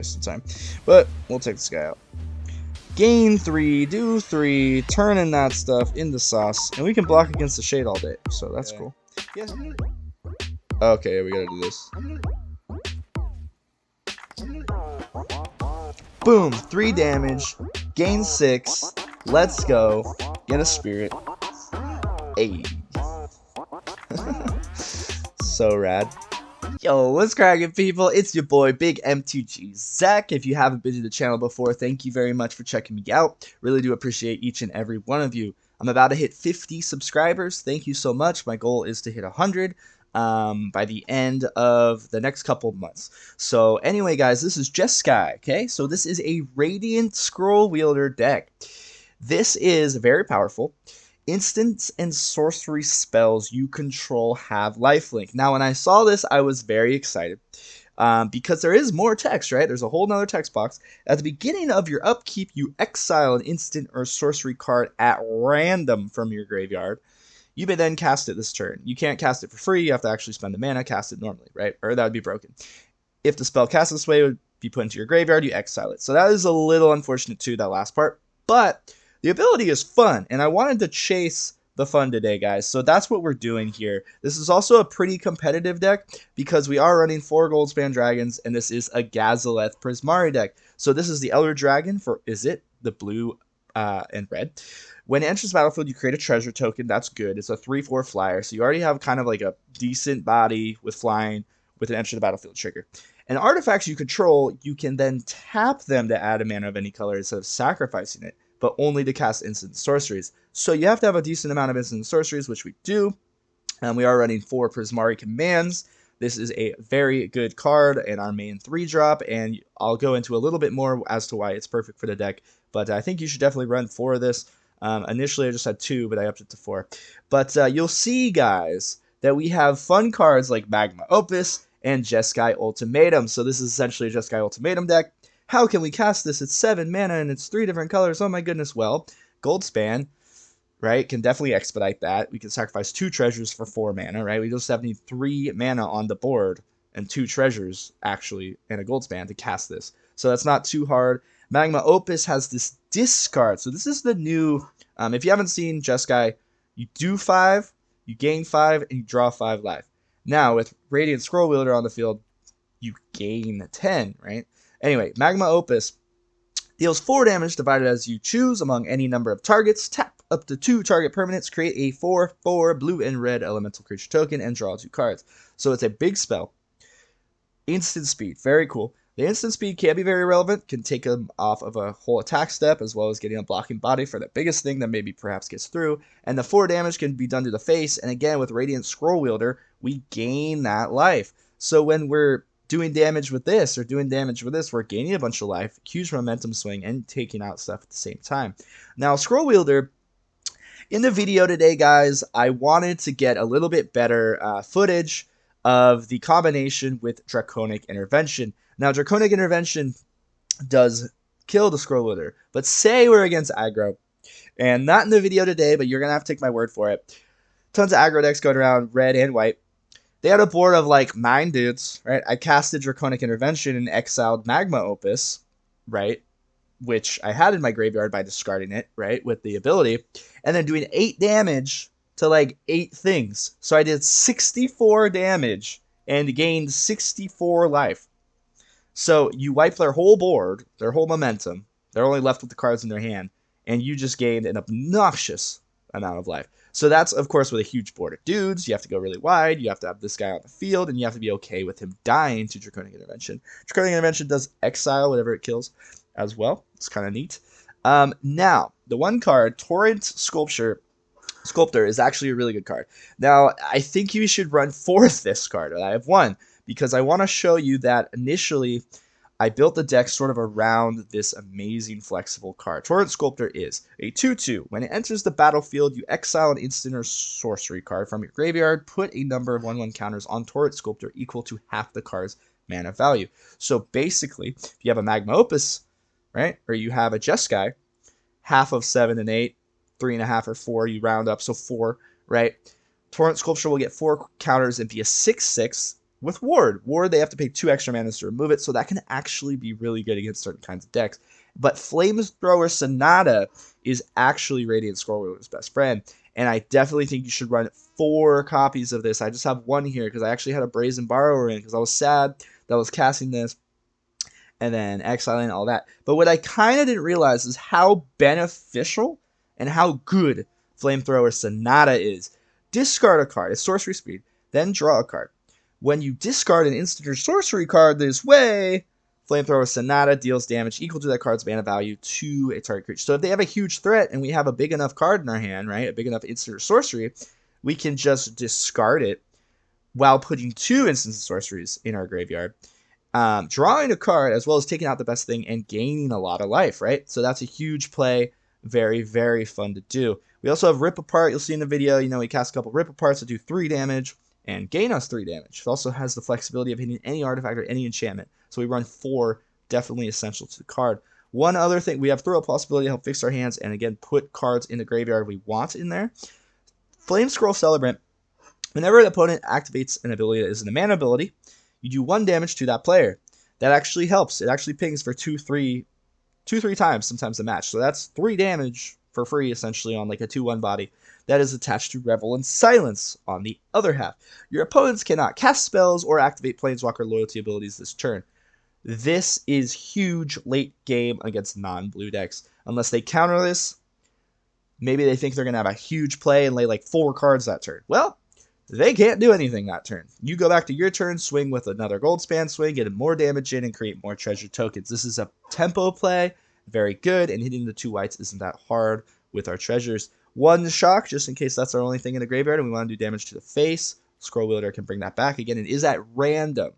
of time. But we'll take this guy out. Gain 3, do 3, turning that stuff into sauce, and we can block against the shade all day, so that's cool. Okay, we gotta do this. Boom, 3 damage, gain 6, let's go, get a spirit. Ayy. So rad. Yo, what's cracking, people? It's your boy, Big M2G Zach. If you haven't been to the channel before, thank you very much for checking me out. Really do appreciate each and every one of you. I'm about to hit 50 subscribers. Thank you so much. My goal is to hit 100 by the end of the next couple of months. So anyway, guys, this is Jeski, okay? So this is a Radiant Scrollweilder deck. This is very powerful. Instants and sorcery spells you control have lifelink. Now, when I saw this, I was very excited because there is more text, right? There's a whole nother text box. At the beginning of your upkeep, you exile an instant or sorcery card at random from your graveyard. You may then cast it this turn. You can't cast it for free. You have to actually spend the mana, cast it normally, right? Or that would be broken. If the spell cast this way would be put into your graveyard, you exile it. So that is a little unfortunate too, that last part. But the ability is fun, and I wanted to chase the fun today, guys. So that's what we're doing here. This is also a pretty competitive deck because we are running 4 Goldspan Dragons, and this is a Galazeth Prismari deck. So this is the Elder Dragon for Izzet, the blue and red. When it enters the battlefield, you create a treasure token. That's good. It's a 3/4 flyer, so you already have kind of like a decent body with flying with an enter the battlefield trigger. And artifacts you control, you can then tap them to add a mana of any color instead of sacrificing it, but only to cast instant sorceries. So you have to have a decent amount of instant sorceries, which we do. We are running 4 Prismari Commands. This is a very good card in our main 3-drop, and I'll go into a little bit more as to why it's perfect for the deck, but I think you should definitely run 4 of this. Initially, I just had 2, but I upped it to 4. But you'll see, guys, that we have fun cards like Magma Opus and Jeski Ultimatum. So this is essentially a Jeski Ultimatum deck. How can we cast this? It's 7 mana and it's 3 different colors. Oh my goodness. Well, Goldspan, right, can definitely expedite that. We can sacrifice 2 treasures for 4 mana, right? We just have need 3 mana on the board and 2 treasures, actually, and a Goldspan to cast this. So that's not too hard. Magma Opus has this discard. So this is the new, if you haven't seen Jeski, you do 5, you gain 5, and you draw 5 life. Now, with Radiant Scrollweilder on the field, you gain 10, right? Anyway, Magma Opus deals 4 damage divided as you choose among any number of targets. Tap up to 2 target permanents, create a 4/4 blue and red elemental creature token, and draw 2 cards. So it's a big spell. Instant speed, very cool. The instant speed can be very relevant, can take them off of a whole attack step, as well as getting a blocking body for the biggest thing that maybe perhaps gets through. And the 4 damage can be done to the face, and again, with Radiant Scrollweilder, we gain that life. So when we're doing damage with this or doing damage with this, we're gaining a bunch of life, huge momentum swing, and taking out stuff at the same time. Now, Scrollweilder, in the video today, guys, I wanted to get a little bit better footage of the combination with Draconic Intervention. Now, Draconic Intervention does kill the Scrollweilder, but say we're against aggro, and not in the video today, but you're going to have to take my word for it. Tons of aggro decks going around, red and white. They had a board of like 9 dudes, right? I casted Draconic Intervention and exiled Magma Opus, right? Which I had in my graveyard by discarding it, right? With the ability. And then doing 8 damage to like 8 things. So I did 64 damage and gained 64 life. So you wipe their whole board, their whole momentum. They're only left with the cards in their hand. And you just gained an obnoxious amount of life. So that's, of course, with a huge board of dudes. You have to go really wide. You have to have this guy on the field. And you have to be okay with him dying to Draconic Intervention. Draconic Intervention does exile whatever it kills as well. It's kind of neat. Now, the one card, Torrent Sculptor, is actually a really good card. Now, I think you should run 4th this card. I have 1 because I want to show you that initially I built the deck sort of around this amazing flexible card. Torrent Sculptor is a 2/2. When it enters the battlefield, you exile an instant or sorcery card from your graveyard. Put a number of 1/1 counters on Torrent Sculptor equal to half the card's mana value. So basically, if you have a Magma Opus, right, or you have a Jeski, half of 7 and 8, 3.5 or 4, you round up, so 4, right? Torrent Sculpture will get 4 counters and be a 6/6. with Ward. Ward, they have to pay 2 extra mana to remove it, so that can actually be really good against certain kinds of decks. But Flamethrower Sonata is actually Radiant Scrollweilder's best friend, and I definitely think you should run 4 copies of this. I just have 1 here because I actually had a Brazen Borrower in because I was sad that I was casting this and then exiling all that. But what I kind of didn't realize is how beneficial and how good Flamethrower Sonata is. Discard a card, it's sorcery speed, then draw a card. When you discard an instant or sorcery card this way, Flamethrower Sonata deals damage equal to that card's mana value to a target creature. So if they have a huge threat and we have a big enough card in our hand, right, a big enough instant or sorcery, we can just discard it while putting 2 instant sorceries in our graveyard. Drawing a card as well as taking out the best thing and gaining a lot of life, right? So that's a huge play. Very, very fun to do. We also have Rip Apart. You'll see in the video, we cast a couple Rip Aparts that do 3 damage and gain us 3 damage. It also has the flexibility of hitting any artifact or any enchantment. So we run 4, definitely essential to the card. One other thing, we have Throw a Possibility to help fix our hands and again put cards in the graveyard we want in there. Flame Scroll Celebrant, whenever an opponent activates an ability that isn't a mana ability, you do 1 damage to that player. That actually helps. It actually pings for 2-3 times sometimes a match. So that's 3 damage for free essentially on like a 2/1 body that is attached to Revel in Silence on the other half. Your opponents cannot cast spells or activate Planeswalker loyalty abilities this turn. This is huge late game against non-blue decks. Unless they counter this, maybe they think they're going to have a huge play and lay like 4 cards that turn. Well, they can't do anything that turn. You go back to your turn, swing with another Goldspan swing, get more damage in, and create more treasure tokens. This is a tempo play, very good, and hitting the 2 whites isn't that hard with our treasures. 1 shock, just in case that's our only thing in the graveyard, and we want to do damage to the face. Scrollwielder can bring that back. Again, it is at random,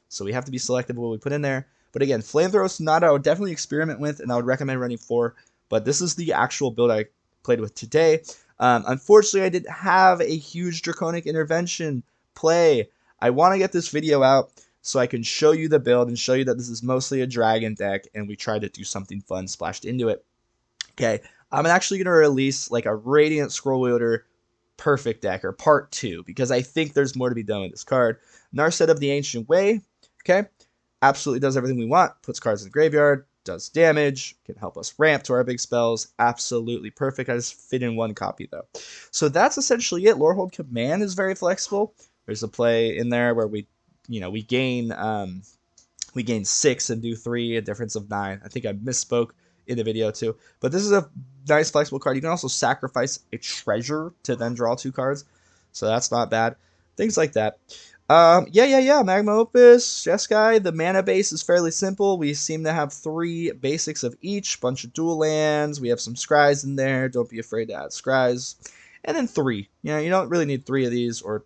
so we have to be selective of what we put in there. But again, Flamethrower Sonata I would definitely experiment with, and I would recommend running 4. But this is the actual build I played with today. Unfortunately, I didn't have a huge Draconic Intervention play. I want to get this video out so I can show you the build and show you that this is mostly a dragon deck and we tried to do something fun splashed into it. Okay, I'm actually going to release like a Radiant Scrollweilder perfect deck or part 2 because I think there's more to be done with this card. Narset of the Ancient Way, okay, absolutely does everything we want, puts cards in the graveyard, does damage, can help us ramp to our big spells. Absolutely perfect. I just fit in 1 copy though. So that's essentially it. Lorehold Command is very flexible. There's a play in there where we gain 6 and do 3, a difference of 9. I think I misspoke in the video too. But this is a nice flexible card. You can also sacrifice a treasure to then draw 2 cards. So that's not bad. Things like that. Magma Opus, Jeskai. The mana base is fairly simple. We seem to have 3 basics of each, bunch of dual lands. We have some scries in there. Don't be afraid to add scries. And then 3. You don't really need 3 of these or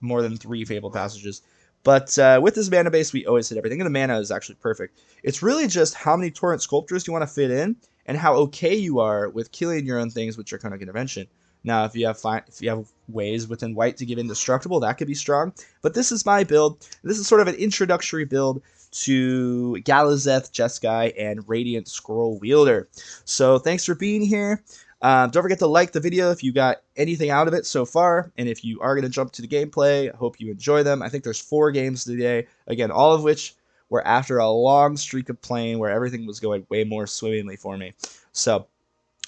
more than 3 Fabled Passages. But with this mana base, we always hit everything. And the mana is actually perfect. It's really just how many Torrent Sculptors you want to fit in and how okay you are with killing your own things with Draconic Intervention. Now, if you have ways within white to give indestructible, that could be strong. But this is my build. This is sort of an introductory build to Galazeth, Jeskai, and Radiant Scrollweilder. So thanks for being here. Don't forget to like the video if you got anything out of it so far. And if you are going to jump to the gameplay, I hope you enjoy them. I think there's 4 games today. Again, all of which were after a long streak of playing where everything was going way more swimmingly for me. So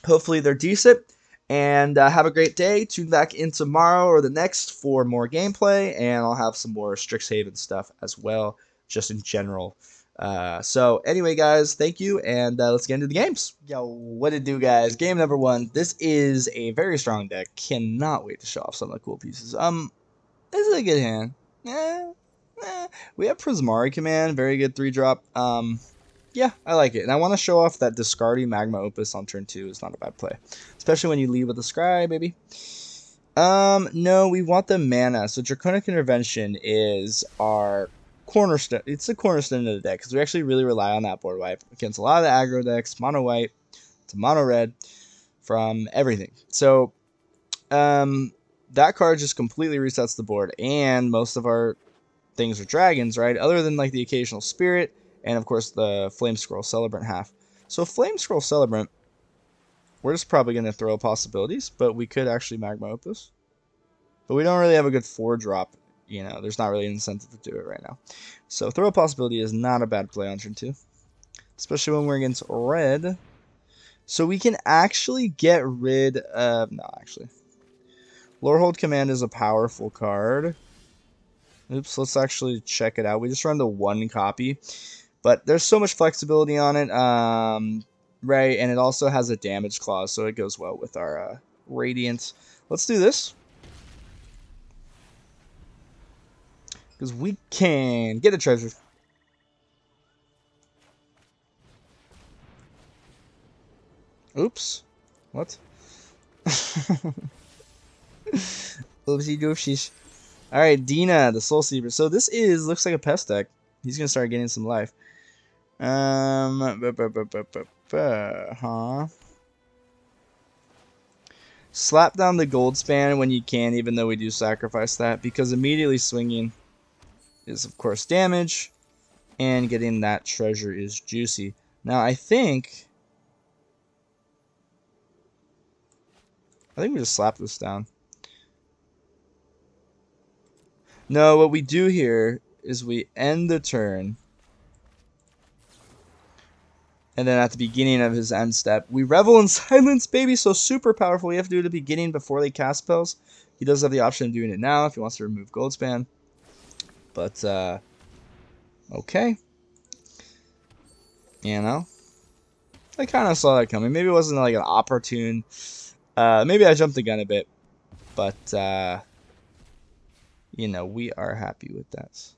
hopefully they're decent. And have a great day. Tune back in tomorrow or the next for more gameplay, and I'll have some more Strixhaven stuff as well, just in general. So anyway, guys, thank you, and let's get into the games. Yo, what it do, guys? Game number 1. This is a very strong deck. Cannot wait to show off some of the cool pieces. This is a good hand. We have Prismari Command, very good 3-drop. Yeah, I like it. And I want to show off that discarding Magma Opus on turn 2 is not a bad play. Especially when you lead with a Scry, baby. No, we want the mana. So Draconic Intervention is our cornerstone. It's the cornerstone of the deck because we actually really rely on that board wipe against a lot of the aggro decks, mono white to mono red, from everything. So that card just completely resets the board, and most of our things are dragons, right? Other than like the occasional spirit. And, of course, the Flame Scroll Celebrant half. So, Flame Scroll Celebrant, we're just probably going to throw possibilities, but we could actually Magma Opus. But we don't really have a good 4-drop you know, there's not really an incentive to do it right now. So throw a possibility is not a bad play on turn 2. Especially when we're against red. So we can actually get rid of... No, actually. Lorehold Command is a powerful card. Oops, let's actually check it out. We just run the 1 copy. But there's so much flexibility on it. Right, and it also has a damage clause, so it goes well with our Radiant. Let's do this. Because we can get a treasure. Oops. What? Oopsie doopsies. Alright, Dina, the Soul Seeker. So this looks like a pest deck. He's gonna start getting some life. Slap down the Goldspan when you can, even though we do sacrifice that, because immediately swinging is, of course, damage, and getting that treasure is juicy. Now, I think we just slap this down. No, what we do here is we end the turn, and then at the beginning of his end step, we revel in silence, baby. So super powerful. We have to do it at the beginning before they cast spells. He does have the option of doing it now if he wants to remove Goldspan. But, okay. You know, I kind of saw that coming. Maybe it wasn't like an opportune. Maybe I jumped the gun a bit. But, you know, we are happy with that.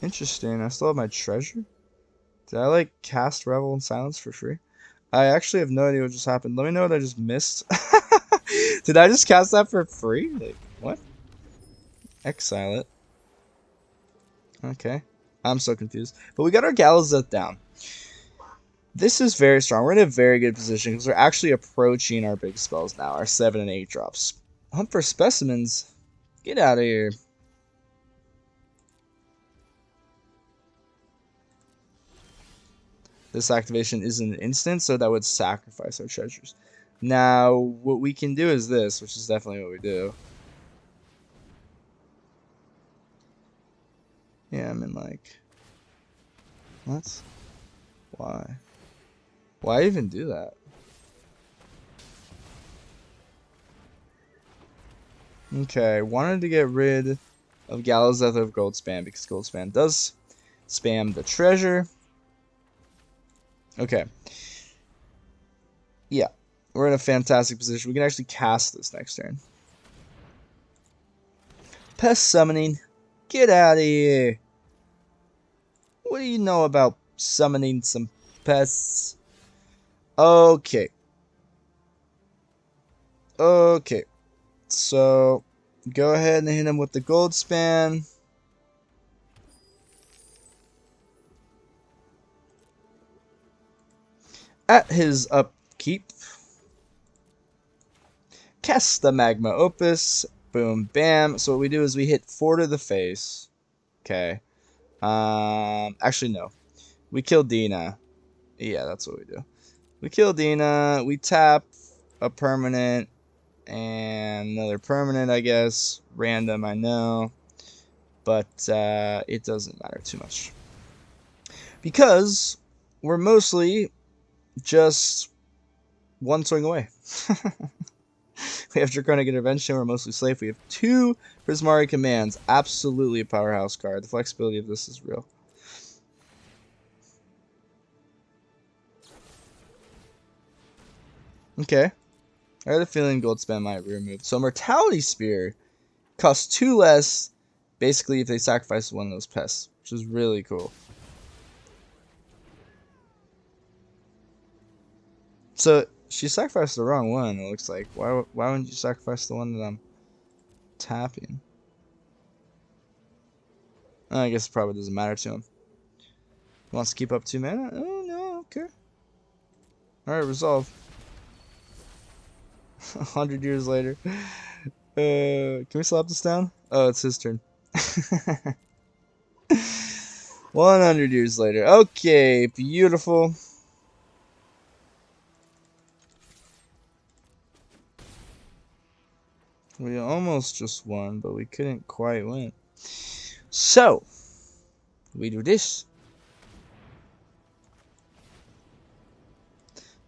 Interesting. I still have my treasure. Did I like cast Revel in Silence for free? I actually have no idea what just happened. Let me know what I just missed. Did I just cast that for free? Like, what? Exile it. Okay. I'm so confused. But we got our Galazeth down. This is very strong. We're in a very good position because we're actually approaching our big spells now. Our 7 and 8 drops. Hunt for specimens. Get out of here. This activation isn't an instant, so that would sacrifice our treasures. Now, what we can do is this, which is definitely what we do. Yeah, I'm in like... What? Why? Why even do that? Okay, wanted to get rid of Galazeth of Goldspan because Goldspan does spam the treasure. Okay. Yeah, we're in a fantastic position. We can actually cast this next turn. Pest summoning. Get out of here. What do you know about summoning some pests? Okay. Okay. So, go ahead and hit him with the Goldspan. At his upkeep, cast the Magma Opus. Boom, bam. So what we do is we hit 4 to the face. Okay. Actually, no. We kill Dina. Yeah, that's what we do. We kill Dina. We tap a permanent and another permanent, I guess. Random, I know. But it doesn't matter too much. Because we're mostly just one swing away. We have Draconic Intervention. We're mostly safe. We have 2 Prismari Commands. Absolutely a powerhouse card. The flexibility of this is real. Okay. I had a feeling Goldspan might be removed. So Mortality Spear costs 2 less, basically, if they sacrifice one of those pests, which is really cool. So she sacrificed the wrong one, it looks like. Why wouldn't you sacrifice the one that I'm tapping? I guess it probably doesn't matter to him. He wants to keep up 2 mana? Oh, no, okay. Alright, resolve. 100 years later. Can we slap this down? Oh, it's his turn. 100 years later. Okay, beautiful. We almost just won, but we couldn't quite win. So, we do this.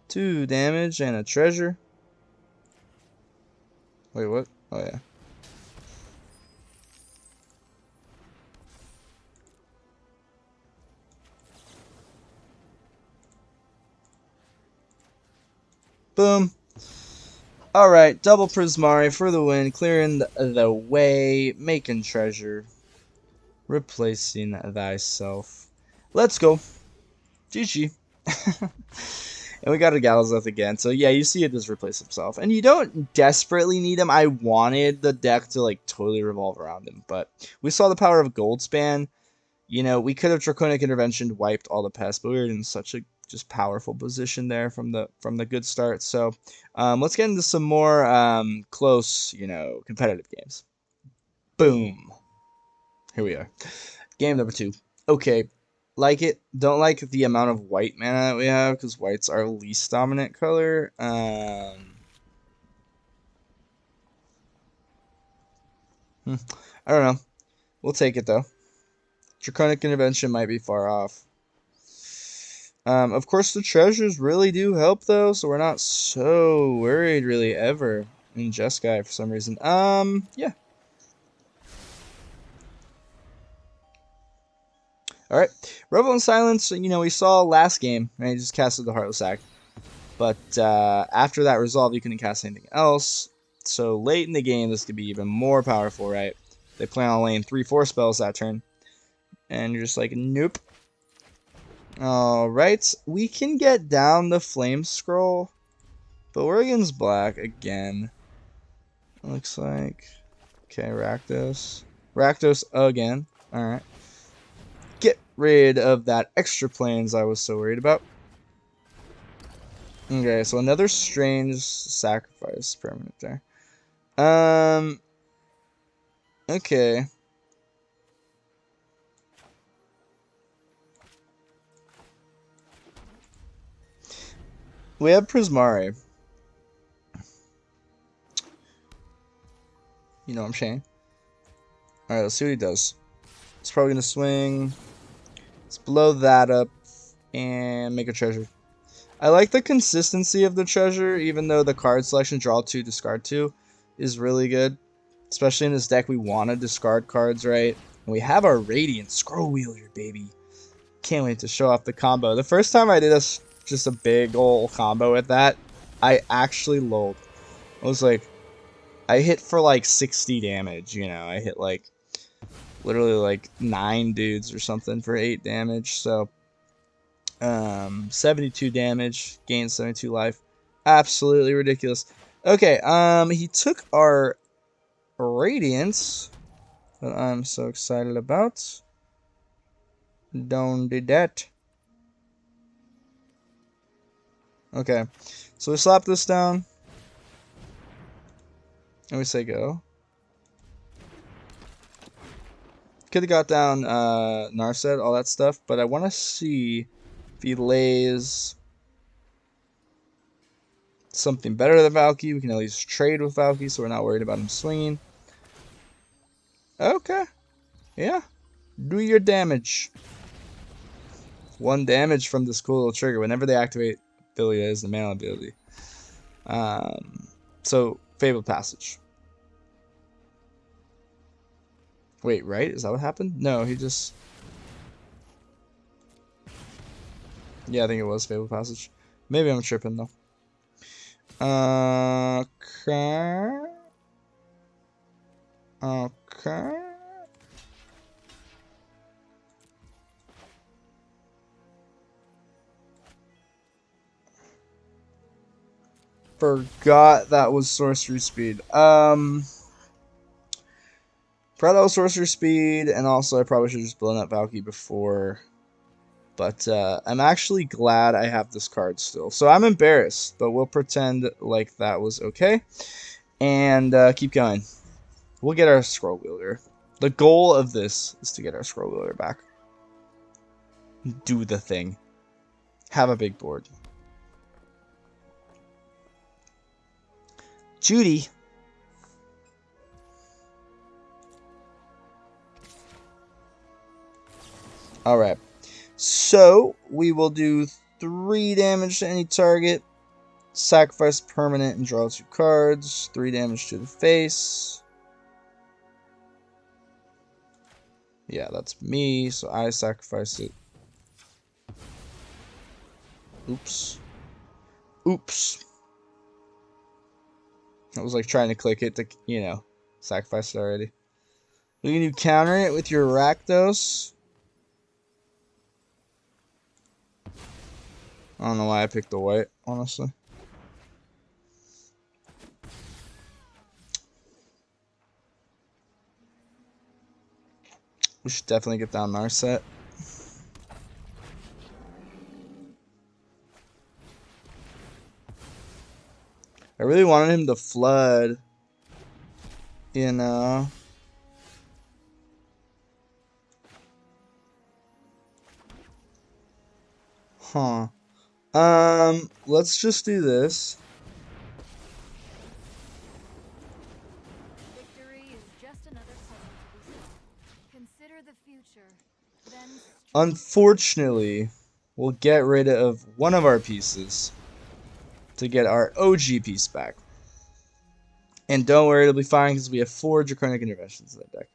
2 damage and a treasure. Wait, what? Oh, yeah. Boom. Alright, double Prismari for the win. Clearing the way. Making treasure. Replacing thyself. Let's go. GG. And we got a Galazeth again. So yeah, you see it does replace himself. And you don't desperately need him. I wanted the deck to like totally revolve around him. But we saw the power of Goldspan. You know, we could have Draconic Intervention wiped all the pests, but we were in such a just powerful position there from the good start. So let's get into some more close, you know, competitive games. Boom. Here we are. Game number 2. Okay. Like it. Don't like the amount of white mana that we have, because white's our least dominant color. I don't know. We'll take it, though. Draconic Intervention might be far off. Of course, the treasures really do help, though, so we're not so worried, really, ever in Jeskai for some reason. Yeah. Alright, Revel in Silence, you know, we saw last game, right? He just casted the Heartless Act. But after that resolve, you couldn't cast anything else. So late in the game, this could be even more powerful, right? They plan on laying 3-4 spells that turn. And you're just like, nope. Alright, we can get down the Flame Scroll. But we're against black again. Looks like. Okay, Rakdos. Rakdos again. Alright. Get rid of that extra planes I was so worried about. Okay, so another strange sacrifice permanent there. Okay. We have Prismari. You know what I'm saying? Alright, let's see what he does. It's probably going to swing. Let's blow that up and make a treasure. I like the consistency of the treasure, even though the card selection, draw 2, discard 2, is really good. Especially in this deck, we want to discard cards, right? And we have our Radiant Scrollweilder, baby. Can't wait to show off the combo. The first time I did just a big old combo with that, I actually lulled. I was like, I hit for like 60 damage, you know. I hit like literally like 9 dudes or something for 8 damage. So 72 damage, gained 72 life. Absolutely ridiculous. Okay, he took our Radiance that I'm so excited about. Don't do that. Okay, so we slap this down. And we say go. Could have got down Narset, all that stuff, but I want to see if he lays something better than Valky. We can at least trade with Valky, so we're not worried about him swinging. Okay. Yeah. Do your damage. 1 damage from this cool little trigger. Whenever they activate ability, that is the mana ability. So, Fabled Passage. Wait, right? Is that what happened? No, he just... Yeah, I think it was Fabled Passage. Maybe I'm tripping, though. Okay. Okay. Forgot that was sorcery speed. Probably that was sorcery speed, and also I probably should have just blown up Valky before. But I'm actually glad I have this card still. So I'm embarrassed, but we'll pretend like that was okay. And keep going. We'll get our Scrollweilder. The goal of this is to get our Scrollweilder back. Do the thing. Have a big board. Judy. Alright. So, we will do 3 damage to any target. Sacrifice permanent and draw 2 cards. 3 damage to the face. Yeah, that's me, so I sacrifice it. Oops. Oops. I was like trying to click it to, you know, sacrifice it already. We can counter it with your Rakdos. I don't know why I picked the white, honestly. We should definitely get down Narset. I really wanted him to flood, you know. Huh. Let's just do this. Victory is just another puzzle to be solved. Consider the future. Then Unfortunately, we'll get rid of one of our pieces to get our OG piece back. And don't worry, it'll be fine because we have 4 Draconic Interventions in that deck.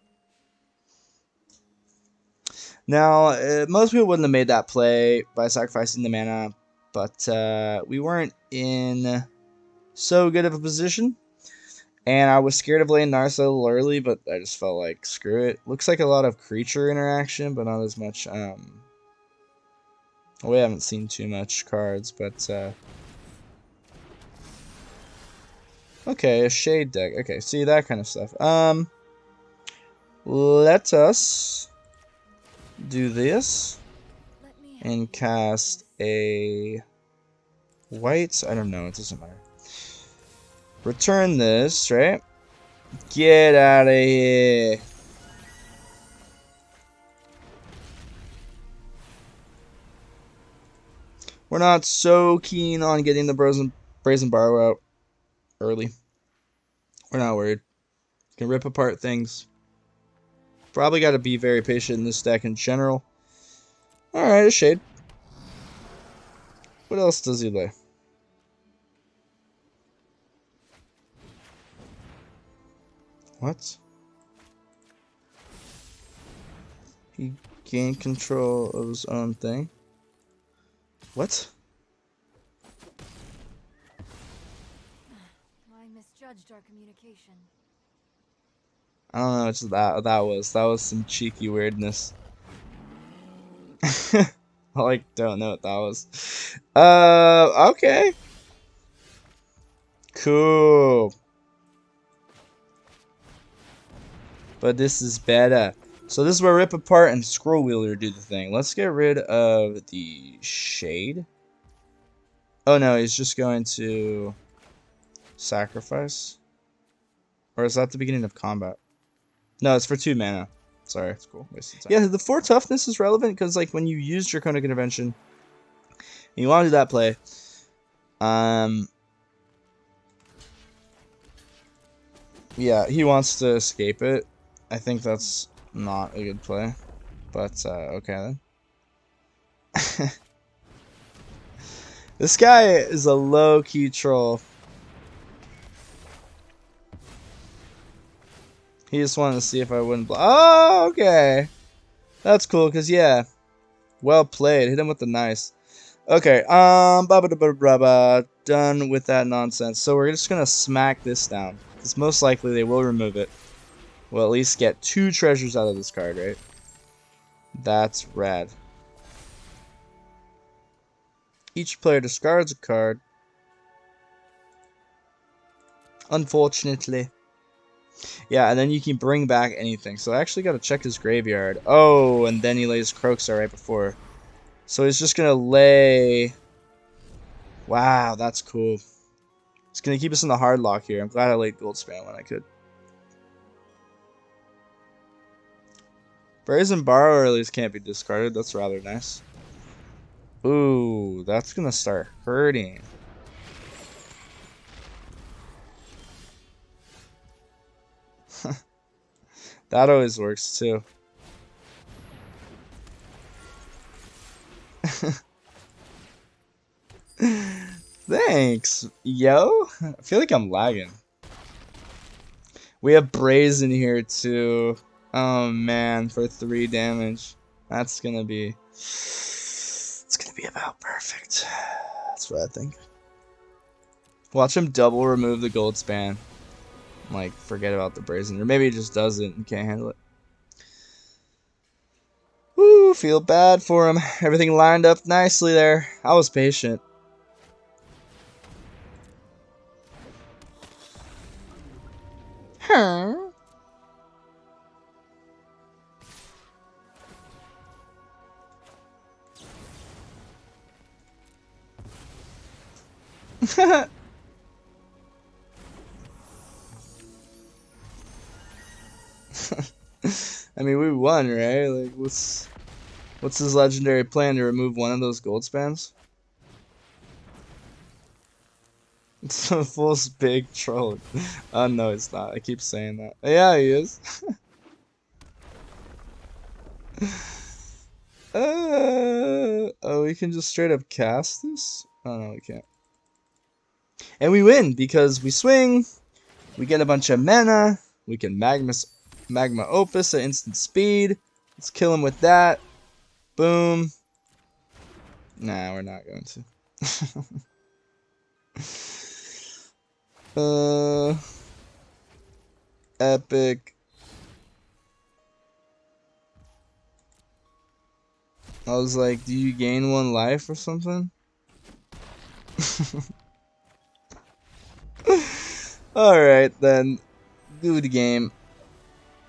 Now, most people wouldn't have made that play by sacrificing the mana, but we weren't in so good of a position. And I was scared of laying Narset a little early, but I just felt like, screw it. Looks like a lot of creature interaction, but not as much. We haven't seen too much cards, but okay, a shade deck. Okay, see that kind of stuff. Let us do this and cast a white. I don't know. It doesn't matter. Return this, right? Get out of here. We're not so keen on getting the Brazen Borrow out early. We're not worried. Can rip apart things. Probably got to be very patient in this deck in general. Alright, a shade. What else does he lay? What? He gained control of his own thing. What? I misjudged our communication. I don't know what that was some cheeky weirdness. I like don't know what that was. Okay. Cool. But this is better. So this is where Rip Apart and Scrollweilder do the thing. Let's get rid of the shade. Oh no, he's just going to sacrifice. Or is that the beginning of combat? No, it's for 2 mana. Sorry, it's cool. Wasted time. Yeah, the 4 toughness is relevant because like when you use Draconic Intervention, and you want to do that play. Yeah, he wants to escape it. I think that's not a good play. But okay then. This guy is a low-key troll. He just wanted to see if I wouldn't block. Oh, okay. That's cool, because, yeah. Well played. Hit him with the nice. Okay, done with that nonsense. So we're just going to smack this down. Because most likely they will remove it. We'll at least get 2 treasures out of this card, right? That's rad. Each player discards a card. Unfortunately. Yeah, and then you can bring back anything. So I actually got to check his graveyard. Oh, and then he lays Croakstar right before. So he's just going to lay... Wow, that's cool. It's going to keep us in the hard lock here. I'm glad I laid Goldspan when I could. Brazen Borrower at least can't be discarded. That's rather nice. Ooh, that's going to start hurting. That always works too. Thanks, yo. I feel like I'm lagging. We have Brazen here too. Oh man, for 3 damage. That's gonna be... It's gonna be about perfect. That's what I think. Watch him double remove the Goldspan. Like, forget about the Brazen. Or maybe he just doesn't and can't handle it. Woo, feel bad for him. Everything lined up nicely there. I was patient. Huh? I mean, we won, right? Like, what's his legendary plan, to remove one of those gold spans? It's a full big troll. Oh no, it's not. I keep saying that. Yeah, he is. Oh, we can just straight up cast this? Oh no, we can't. And we win because we swing. We get a bunch of mana. We can magma opus at instant speed. Let's kill him with that. Boom. Nah, we're not going to. Epic. I was like, do you gain 1 life or something? Alright then. Do the game.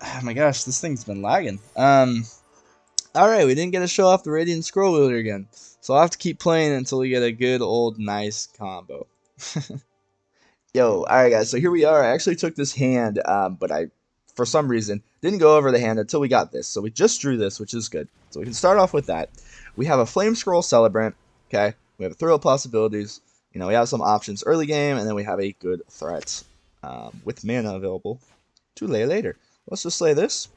Oh my gosh, this thing's been lagging. Alright, we didn't get to show off the Radiant Scrollweilder again. So I'll have to keep playing until we get a good old nice combo. Yo, alright guys, so here we are. I actually took this hand, but I, for some reason, didn't go over the hand until we got this. So we just drew this, which is good. So we can start off with that. We have a Flame Scroll Celebrant, okay? We have a Thrill of Possibilities. You know, we have some options early game, and then we have a good threat with mana available to lay later. Let's just lay this.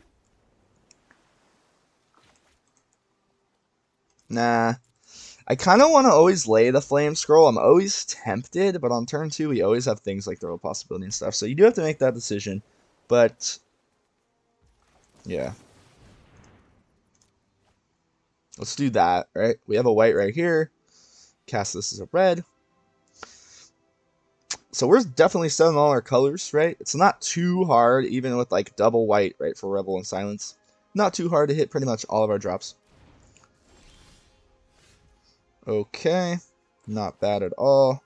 Nah. I kind of want to always lay the Flame Scroll. I'm always tempted, but on turn 2, we always have things like Throw a Possibility and stuff. So you do have to make that decision. But, yeah. Let's do that, right? We have a white right here. Cast this as a red. So we're definitely selling all our colors, right? It's not too hard, even with like double white, right, for Rebel and Silence. Not too hard to hit pretty much all of our drops. Okay, not bad at all.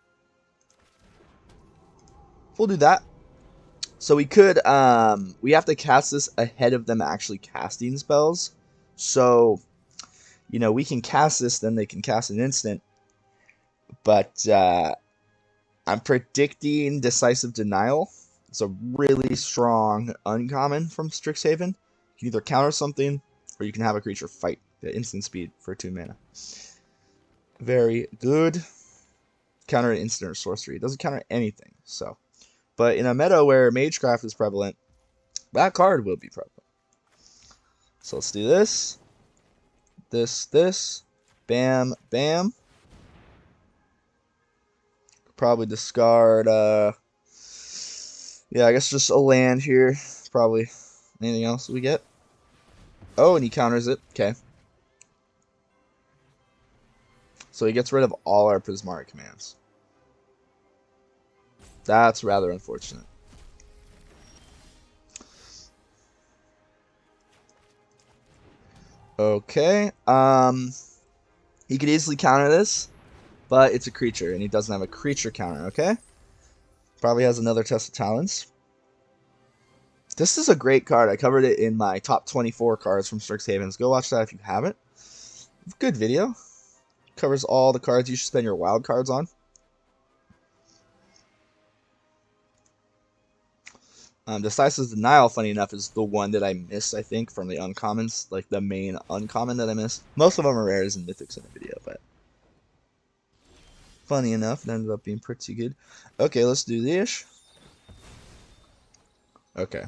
We'll do that. So we could, we have to cast this ahead of them actually casting spells. So, you know, we can cast this, then they can cast an instant. But I'm predicting Decisive Denial. It's a really strong uncommon from Strixhaven. You can either counter something, or you can have a creature fight at instant speed for 2 mana. Very good. Counter an instant or sorcery. It doesn't counter anything, so. But in a meta where Magecraft is prevalent, that card will be prevalent. So let's do this. This. Bam, bam. Probably discard, yeah, I guess just a land here. Probably. Anything else we get? Oh, and he counters it. Okay. So he gets rid of all our Prismari commands. That's rather unfortunate. Okay. He could easily counter this, but it's a creature, and he doesn't have a creature counter, okay? Probably has another Test of Talents. This is a great card. I covered it in my top 24 cards from Strixhaven. Go watch that if you haven't. Good video. Covers all the cards you should spend your wild cards on. Decisive Denial, funny enough, is the one that I missed, I think, from the uncommons. Like, the main uncommon that I missed. Most of them are rares and mythics in the video, but... funny enough, it ended up being pretty good. Okay, let's do this. Okay.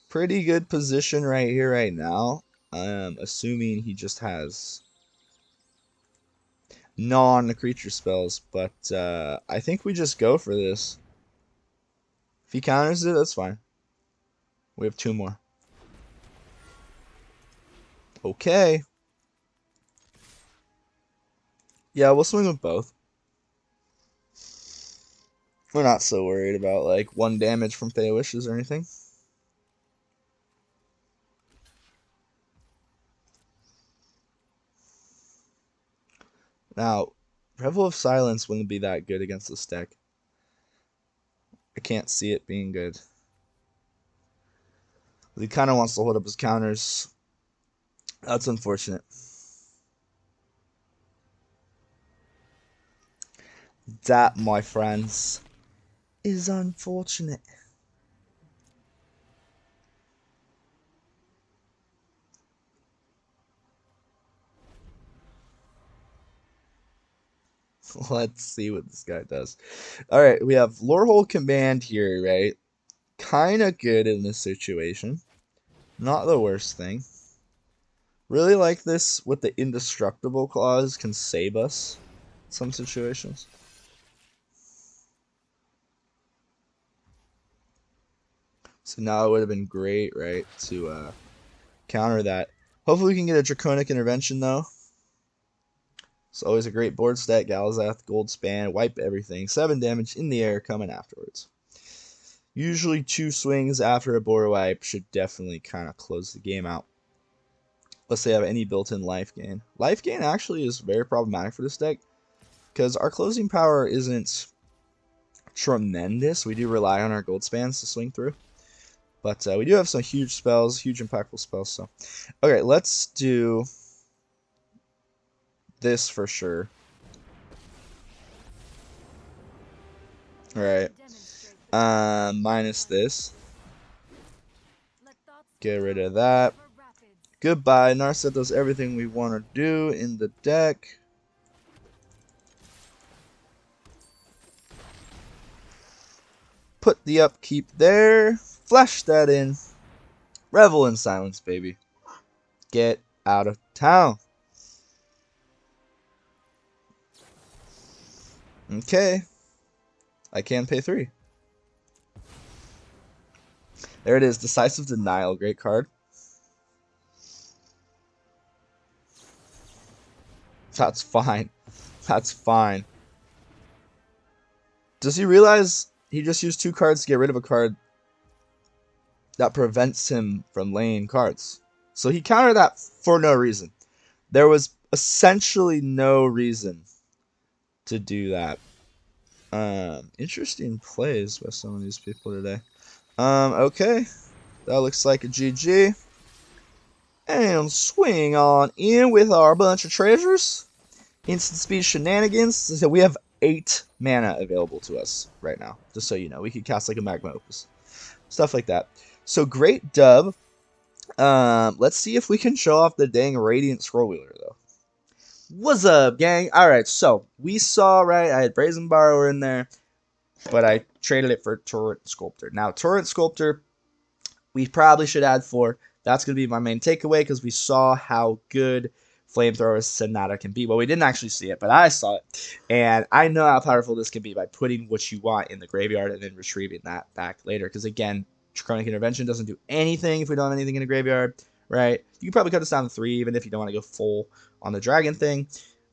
Pretty good position right here, right now. Assuming he just has... non-creature spells, but I think we just go for this. If he counters it, that's fine. We have 2 more. Okay. Yeah, we'll swing with both. We're not so worried about like 1 damage from Fey Wishes or anything. Now, Revel of Silence wouldn't be that good against this deck. I can't see it being good. He kind of wants to hold up his counters. That's unfortunate. That, my friends, is unfortunate. Let's see what this guy does. Alright, we have Lorehold Command here, right? Kind of good in this situation. Not the worst thing. Really like this with the indestructible clause can save us in some situations. So now it would have been great, right, to counter that. Hopefully we can get a Draconic Intervention, though. It's always a great board stat. Galazeth, Goldspan, wipe everything. 7 damage in the air coming afterwards. Usually 2 swings after a board wipe should definitely kind of close the game out. Unless they have any built-in life gain. Life gain actually is very problematic for this deck, because our closing power isn't tremendous. We do rely on our Goldspans to swing through. But we do have some huge spells, huge impactful spells. So, okay, let's do this for sure. Alright. Minus this. Get rid of that. Goodbye. Narset does everything we want to do in the deck. Put the upkeep there. Flash that in. Revel in silence, baby. Get out of town. Okay. I can pay 3. There it is. Decisive Denial. Great card. That's fine. That's fine. Does he realize he just used 2 cards to get rid of a card that prevents him from laying cards? So he countered that for no reason. There was essentially no reason to do that. Interesting plays by some of these people today. Okay. That looks like a GG. And swing on in with our bunch of treasures. Instant speed shenanigans. So we have 8 mana available to us right now. Just so you know. We could cast like a Magma Opus. Stuff like that. So great dub. Let's see if we can show off the dang Radiant Scrollweilder though. What's up, gang? Alright, so we saw, right, I had Brazen Borrower in there, but I traded it for Torrent Sculptor. Now, Torrent Sculptor, we probably should add 4. That's going to be my main takeaway, because we saw how good Flamethrower Sonata can be. Well, we didn't actually see it, but I saw it. And I know how powerful this can be by putting what you want in the graveyard and then retrieving that back later. Because, again, Draconic Intervention doesn't do anything if we don't have anything in the graveyard, right? You can probably cut this down to 3, even if you don't want to go full on the dragon thing.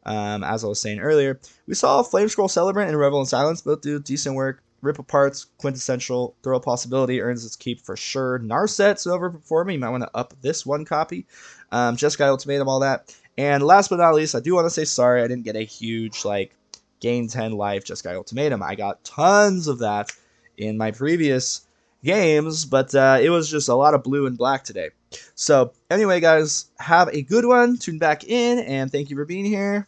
As I was saying earlier, we saw Flame Scroll Celebrant and Revel in Silence both do decent work. Rip Apart's quintessential throw a possibility earns its keep for sure. Narset's overperforming. You might want to up this 1 copy. Jeski Ultimatum, all that. And last but not least, I do want to say sorry I didn't get a huge like gain 10 life Jeski Ultimatum. I got tons of that in my previous games, but it was just a lot of blue and black today. So anyway, guys, have a good one. Tune back in, and thank you for being here.